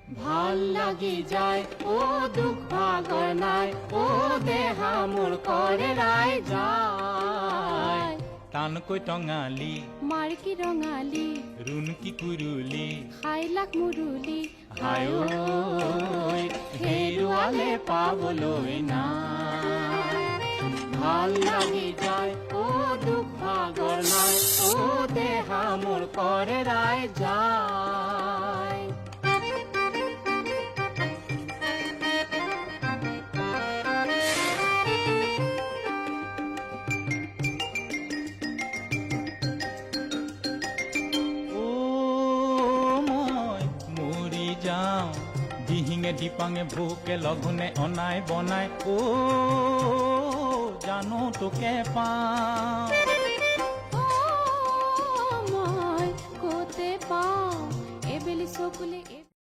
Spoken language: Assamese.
ভাল লাগি যায় ও দুখ ভাগৰ নাই ও দেহা মোৰ কৰে ৰাই যায় টানকৈ টঙালি মাৰ্কি ৰঙালী ৰুণকি কুৰুলি খাইলাক মুৰুলি হায় ঐ হেৰুৱালে পাবলৈ নাই ভাল লাগি যায় ও দুখ ভাগৰ নাই ও দেহা মোৰ কৰে ৰাই যায় দিহিঙে দিপাঙে ভোকে লঘোণে অনাই বনাই জানো তোকে পাওঁ